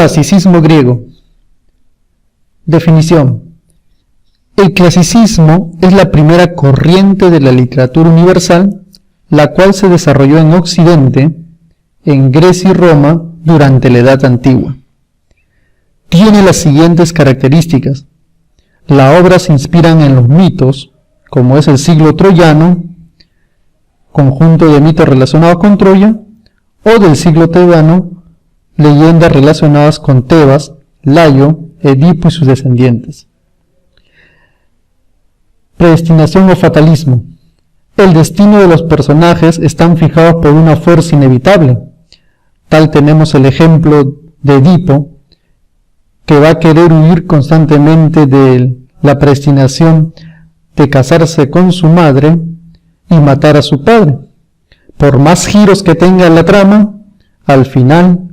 Clasicismo griego. Definición. El clasicismo es la primera corriente de la literatura universal, la cual se desarrolló en Occidente, en Grecia y Roma, durante la Edad Antigua. Tiene las siguientes características. La obra se inspira en los mitos, como es el siglo troyano, conjunto de mitos relacionados con Troya, o del siglo tebano, leyendas relacionadas con Tebas, Layo, Edipo y sus descendientes. Predestinación o fatalismo. El destino de los personajes están fijados por una fuerza inevitable. Tal tenemos el ejemplo de Edipo, que va a querer huir constantemente de la predestinación de casarse con su madre y matar a su padre. Por más giros que tenga la trama, al final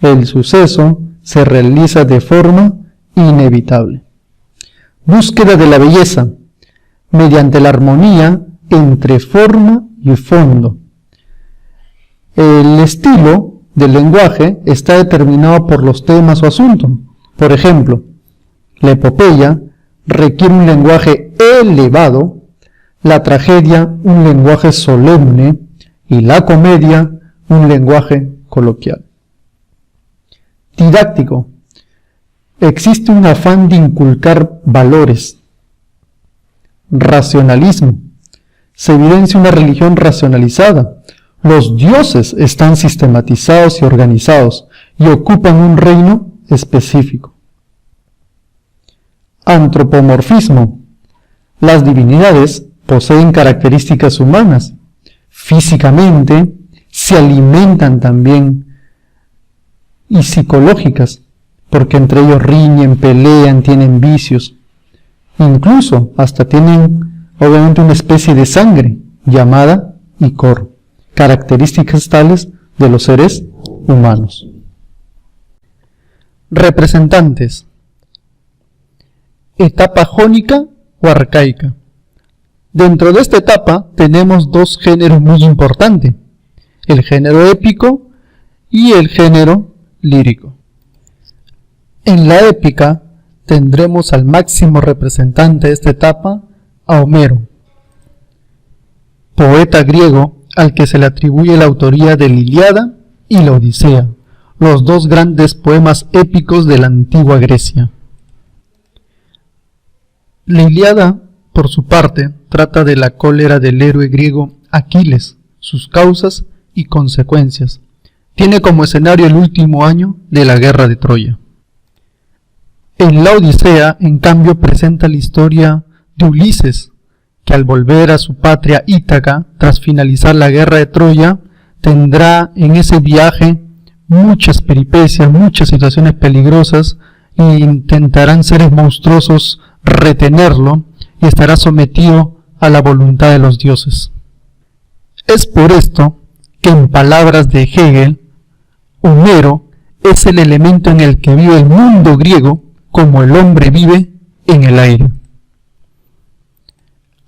el suceso se realiza de forma inevitable. Búsqueda de la belleza, mediante la armonía entre forma y fondo. El estilo del lenguaje está determinado por los temas o asuntos. Por ejemplo, la epopeya requiere un lenguaje elevado, la tragedia un lenguaje solemne y la comedia un lenguaje coloquial. Didáctico. Existe un afán de inculcar valores. Racionalismo. Se evidencia una religión racionalizada. Los dioses están sistematizados y organizados y ocupan un reino específico. Antropomorfismo. Las divinidades poseen características humanas. Físicamente se alimentan también y psicológicas, porque entre ellos riñen, pelean, tienen vicios. Incluso hasta tienen obviamente una especie de sangre llamada icor, características tales de los seres humanos. Representantes. Etapa jónica o arcaica. Dentro de esta etapa tenemos dos géneros muy importantes, el género épico y el género lírico. En la épica tendremos al máximo representante de esta etapa, a Homero, poeta griego al que se le atribuye la autoría de la Ilíada y la Odisea, los dos grandes poemas épicos de la antigua Grecia. La Ilíada, por su parte, trata de la cólera del héroe griego Aquiles, sus causas y consecuencias. Tiene como escenario el último año de la guerra de Troya. En la Odisea, en cambio, presenta la historia de Ulises, que al volver a su patria Ítaca, tras finalizar la guerra de Troya, tendrá en ese viaje muchas peripecias, muchas situaciones peligrosas, e intentarán seres monstruosos retenerlo y estará sometido a la voluntad de los dioses. Es por esto que, en palabras de Hegel, Homero es el elemento en el que vive el mundo griego como el hombre vive en el aire.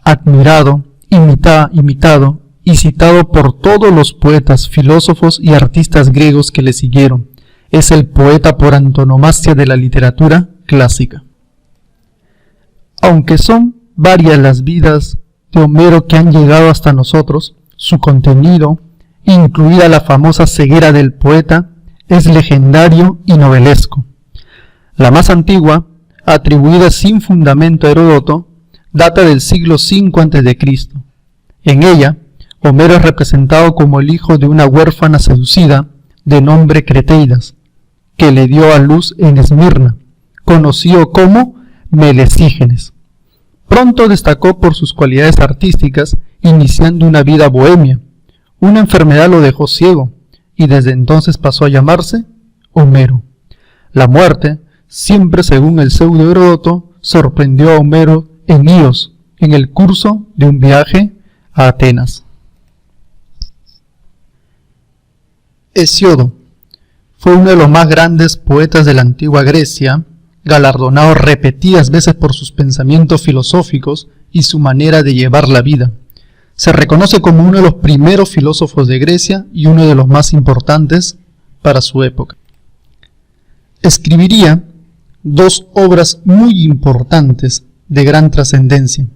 Admirado, imitado y citado por todos los poetas, filósofos y artistas griegos que le siguieron, es el poeta por antonomasia de la literatura clásica. Aunque son varias las vidas de Homero que han llegado hasta nosotros, su contenido, incluida la famosa ceguera del poeta, es legendario y novelesco. La más antigua, atribuida sin fundamento a Heródoto, data del siglo V a.C. En ella, Homero es representado como el hijo de una huérfana seducida de nombre Creteidas, que le dio a luz en Esmirna, conocido como Melesígenes. Pronto destacó por sus cualidades artísticas, iniciando una vida bohemia. Una enfermedad lo dejó ciego, y desde entonces pasó a llamarse Homero. La muerte, siempre según el pseudo Heródoto, sorprendió a Homero en Ios, en el curso de un viaje a Atenas. Hesiodo fue uno de los más grandes poetas de la antigua Grecia, galardonado repetidas veces por sus pensamientos filosóficos y su manera de llevar la vida. Se reconoce como uno de los primeros filósofos de Grecia y uno de los más importantes para su época. escribiría dos obras muy importantes de gran trascendencia.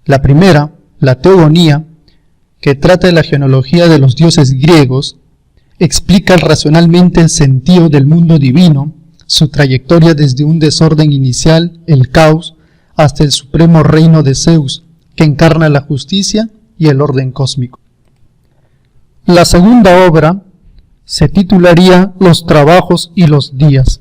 La primera, la Teogonía, que trata de la genealogía de los dioses griegos, explica racionalmente el sentido del mundo divino, su trayectoria desde un desorden inicial, el caos, hasta el supremo reino de Zeus, que encarna la justicia y el orden cósmico. La segunda obra se titularía Los trabajos y los días.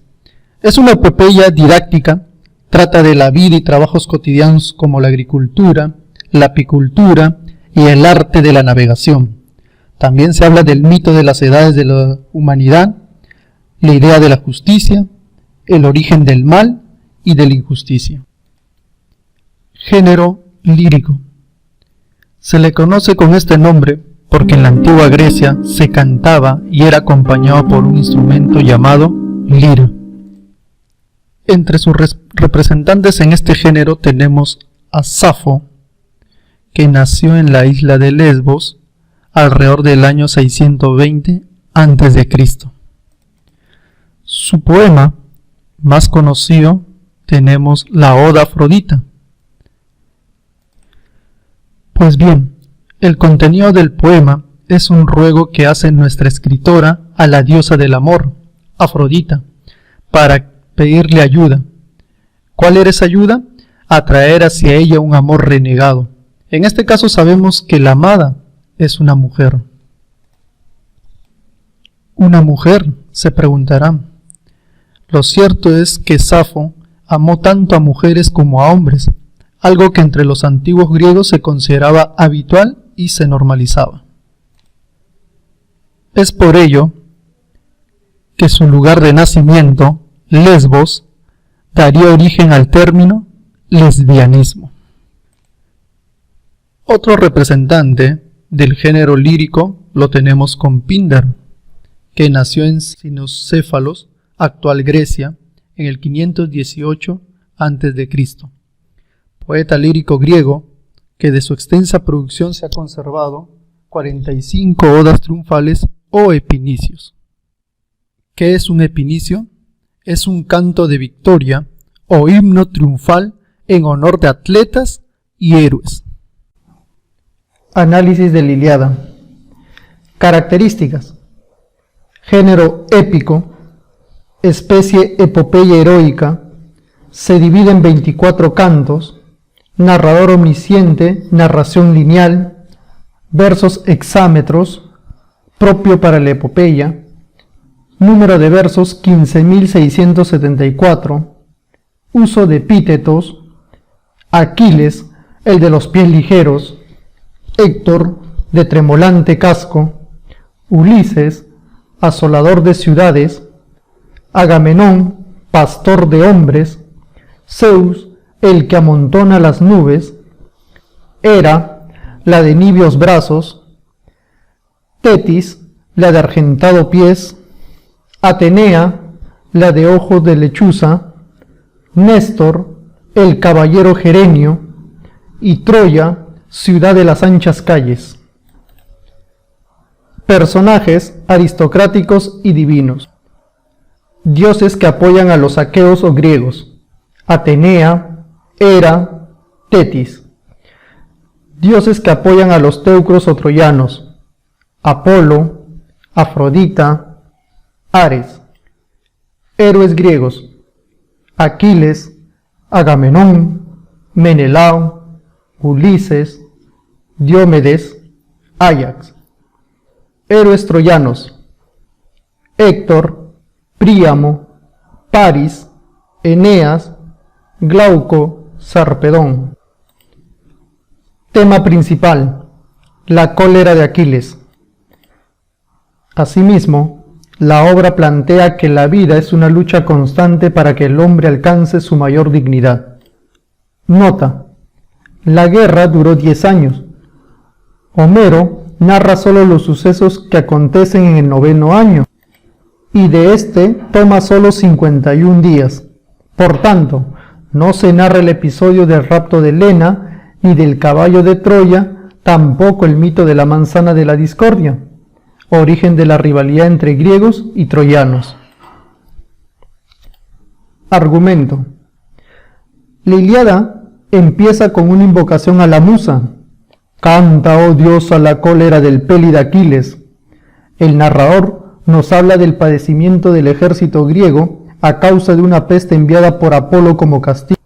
Es una epopeya didáctica, trata de la vida y trabajos cotidianos como la agricultura, la apicultura y el arte de la navegación. También se habla del mito de las edades de la humanidad, la idea de la justicia, el origen del mal y de la injusticia. Género lírico. Se le conoce con este nombre porque en la antigua Grecia se cantaba y era acompañado por un instrumento llamado lira. Entre sus representantes en este género tenemos a Safo, que nació en la isla de Lesbos alrededor del año 620 a.C. Su poema más conocido tenemos la Oda a Afrodita. Pues bien, el contenido del poema es un ruego que hace nuestra escritora a la diosa del amor, Afrodita, para pedirle ayuda. ¿Cuál era esa ayuda? Atraer hacia ella un amor renegado. En este caso sabemos que la amada es una mujer. ¿Una mujer?, se preguntarán. Lo cierto es que Safo amó tanto a mujeres como a hombres, algo que entre los antiguos griegos se consideraba habitual y se normalizaba. Es por ello que su lugar de nacimiento, Lesbos, daría origen al término lesbianismo. Otro representante del género lírico lo tenemos con Píndaro, que nació en Cynocéfalos, actual Grecia, en el 518 a.C., poeta lírico griego que de su extensa producción se ha conservado 45 odas triunfales o epinicios. ¿Qué es un epinicio? Es un canto de victoria o himno triunfal en honor de atletas y héroes. Análisis de la Ilíada. Características. Género épico, especie epopeya heroica, se divide en 24 cantos, narrador omnisciente, narración lineal, versos hexámetros, propio para la epopeya, número de versos 15.674, uso de epítetos, Aquiles, el de los pies ligeros, Héctor, de tremolante casco, Ulises, asolador de ciudades, Agamenón, pastor de hombres, Zeus, el que amontona las nubes, Hera, la de niveos brazos, Tetis, la de argentado pies, Atenea, la de ojos de lechuza, Néstor, el caballero gerenio, y Troya, ciudad de las anchas calles. Personajes aristocráticos y divinos. Dioses que apoyan a los aqueos o griegos. Atenea, Hera, Tetis. Dioses que apoyan a los teucros o troyanos. Apolo, Afrodita, Ares. Héroes griegos. Aquiles, Agamenón, Menelao, Ulises, Diomedes, Áyax. Héroes troyanos. Héctor, Príamo, Paris, Eneas, Glauco, Sarpedón. Tema principal: la cólera de Aquiles. Asimismo, la obra plantea que la vida es una lucha constante para que el hombre alcance su mayor dignidad. Nota: la guerra duró 10 años. Homero narra solo los sucesos que acontecen en el 9º año, y de este toma solo 51 días. Por tanto, no se narra el episodio del rapto de Helena, ni del caballo de Troya, tampoco el mito de la manzana de la discordia, origen de la rivalidad entre griegos y troyanos. Argumento. La Ilíada empieza con una invocación a la musa. Canta, oh diosa, la cólera del Pélide Aquiles. El narrador nos habla del padecimiento del ejército griego a causa de una peste enviada por Apolo como castigo,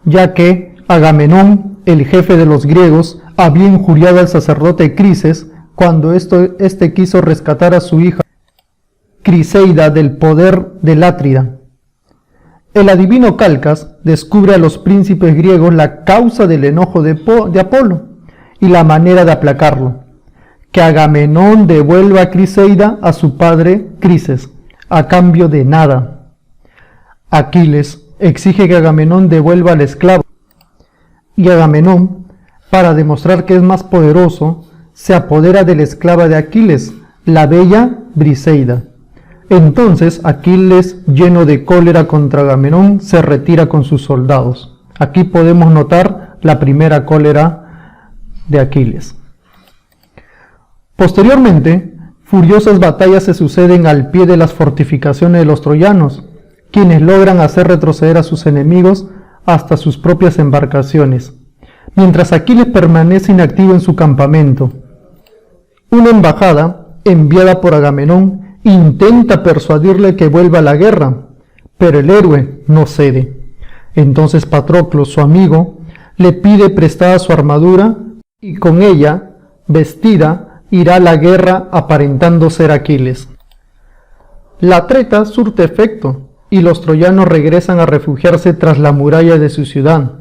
ya que Agamenón, el jefe de los griegos, había injuriado al sacerdote Crises cuando éste quiso rescatar a su hija Criseida del poder del Atrida. El adivino Calcas descubre a los príncipes griegos la causa del enojo de Apolo y la manera de aplacarlo: que Agamenón devuelva a Criseida a su padre Crises, a cambio de nada. Aquiles exige que Agamenón devuelva al esclavo, y Agamenón, para demostrar que es más poderoso, se apodera de la esclava de Aquiles, la bella Briseida. Entonces Aquiles, lleno de cólera contra Agamenón, se retira con sus soldados. Aquí podemos notar la primera cólera de Aquiles. Posteriormente, furiosas batallas se suceden al pie de las fortificaciones de los troyanos, quienes logran hacer retroceder a sus enemigos hasta sus propias embarcaciones, mientras Aquiles permanece inactivo en su campamento. Una embajada, enviada por Agamenón, intenta persuadirle que vuelva a la guerra, pero el héroe no cede. Entonces Patroclo, su amigo, le pide prestada su armadura y con ella, vestida, irá a la guerra aparentando ser Aquiles. La treta surte efecto y los troyanos regresan a refugiarse tras la muralla de su ciudad,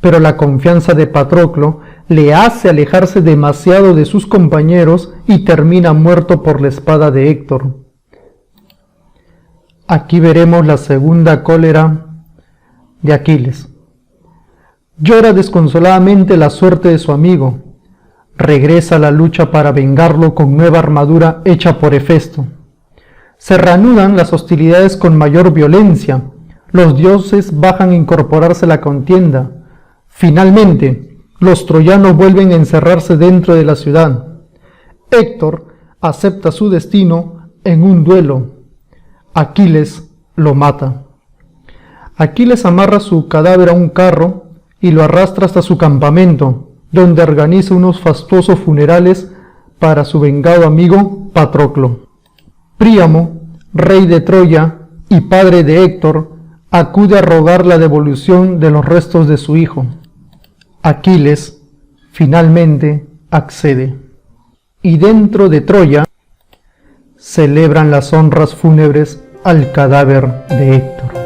pero la confianza de Patroclo le hace alejarse demasiado de sus compañeros y termina muerto por la espada de Héctor. Aquí veremos la segunda cólera de Aquiles. Llora desconsoladamente la suerte de su amigo. Regresa a la lucha para vengarlo con nueva armadura hecha por Hefesto. Se reanudan las hostilidades con mayor violencia. Los dioses bajan a incorporarse a la contienda. Finalmente, los troyanos vuelven a encerrarse dentro de la ciudad. Héctor acepta su destino en un duelo. Aquiles lo mata. Aquiles amarra su cadáver a un carro y lo arrastra hasta su campamento, donde organiza unos fastuosos funerales para su vengado amigo Patroclo. Príamo, rey de Troya y padre de Héctor, acude a rogar la devolución de los restos de su hijo. Aquiles finalmente accede, y dentro de Troya celebran las honras fúnebres al cadáver de Héctor.